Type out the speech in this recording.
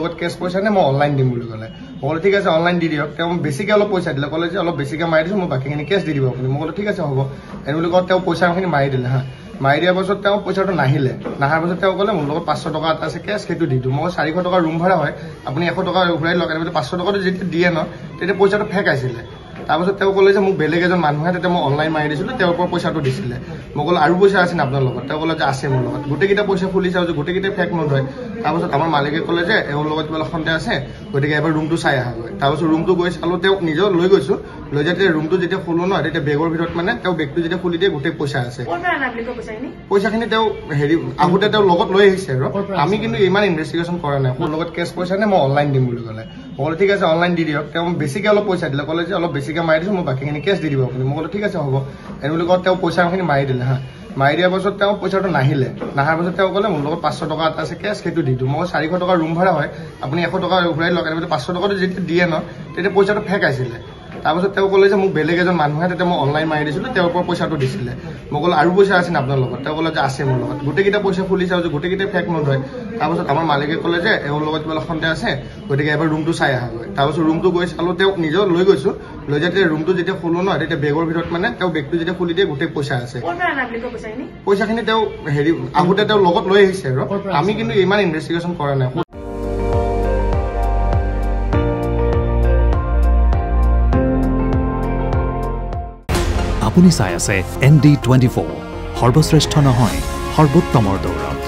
লগত কেছ পইচা নে মই অনলাইন দিম বুলি ক'লে মই ক'লো ঠিক আছে অনলাইন দি দিয়ক তেওঁ বেছিকৈ অলপ পইচা দিলে ক'লে যে অলপ বেছিকৈ মাৰি দিছোঁ মই বাকীখিনি কেছ দি দিব আপুনি মই ক'লো ঠিক আছে হ'ব এনে বুলি কওঁ তেওঁ পইচাখিনি মাৰি দিলে হা মাৰি দিয়াৰ পাছত তেওঁ পইচাটো নাহিলে নাহাৰ পাছত তেওঁ ক'লে মোৰ লগত 500 টকা এটা আছে কেছ সেইটো দি দিওঁ মই 400 টকা ৰুম ভাড়া হয় আপুনি 100 টকা ঘূৰাই লওক এনেকৈ 500 টকাটো যেতিয়া দিয়ে ন তেতিয়া পইচাটো ফেক আছিলে তাৰপাছত তেওঁ ক'লে যে মোক বেলেগ এজন মানুহে তেতিয়া মই অনলাইন মাৰি দিছিলোঁ তেওঁৰ পৰা পইচাটো দিছিলে মই ক'লো আৰু পইচা আছে আপোনাৰ লগত তেওঁ ক'লে যে আছে মোৰ লগত গোটেইকেইটা পইচা খুলি চাওঁ যে গোটেইকেইটা ফেক নোট হয় তাৰপাছত আমাৰ মালিকে ক'লে যে এওঁৰ লগত কিবা সন্দেহ আছে গতিকে এবাৰ ৰুমটো চাই আহাগৈ তাৰপাছত ৰুমটো গৈ চালোঁ তেওঁ নিজেও লৈ গৈছোঁ লৈ যাতে ৰুমটো যেতিয়া খোলোঁ ন তেতিয়া বেগৰ ভিতৰত মানে তেওঁ বেগটো যেতিয়া খুলি দিয়ে গোটেই পইচা আছে পইচাখিনি তেওঁ হেৰি আহোঁতে তেওঁ লগত লৈ আহিছে আৰু আমি কিন্তু ইমান ইনভেষ্টিগেশ্যন কৰা নাই মোৰ লগত কেছ পইচা নে মই অনলাইন দিম বুলি ক'লে মই ক'লো ঠিক আছে অনলাইন দি দিয়ক তেওঁ বেছিকৈ অলপ পইচা দিলে ক'লে যে অলপ বেছিকৈ মাৰি দিছোঁ মই বাকীখিনি কেছ দি দিব আপুনি মই ক'লো ঠিক আছে হ'ব এনে বুলি কওঁ তেওঁ পইচাখিনি মাৰি দিলে হা মাৰি দিয়াৰ পাছত তেওঁ পইচাটো নাহিলে নাহাৰ পাছত তেওঁ ক'লে মোৰ লগত 500 টকা এটা আছে কেছ সেইটো দি দিওঁ মই 400 টকা ৰুম ভাড়া হয় আপুনি 100 টকা ঘূৰাই লওক এনেকৈ 500 টকাটো যেতিয়া দিয়ে ন তেতিয়া পইচাটো ফেক আছিলে তাৰপাছত তেওঁ ক'লে যে মোক বেলেগ এজন মানুহে তেতিয়া মই অনলাইন মাৰি দিছিলোঁ তেওঁৰ পৰা পইচাটো দিছিলে মই ক'লো আৰু পইচা আছে আপোনাৰ লগত তেওঁ ক'লে যে আছে মোৰ লগত গোটেইকেইটা পইচা খুলি চাওঁ যে গোটেইকেইটা ফেক নোট হয় তাৰপাছত আমাৰ মালিকে ক'লে যে এওঁৰ লগত কিবা সন্দেহ আছে গতিকে এবাৰ ৰুমটো চাই আহাগৈ তাৰপাছত ৰুমটো গৈ চালোঁ তেওঁ নিজেও লৈ গৈছোঁ লৈ যাতে ৰুমটো যেতিয়া খোলোঁ ন তেতিয়া বেগৰ ভিতৰত মানে তেওঁ বেগটো যেতিয়া খুলি দিয়ে গোটেই পইচা আছে পইচাখিনি তেওঁ হেৰি আহোঁতে তেওঁ লগত লৈ আহিছে আৰু আমি কিন্তু ইমান ইনভেষ্টিগেশ্যন কৰা নাই আপুনি চাই আছে ND24 সৰ্বশ্ৰেষ্ঠ নহয় সৰ্বোত্তমৰ দৌৰ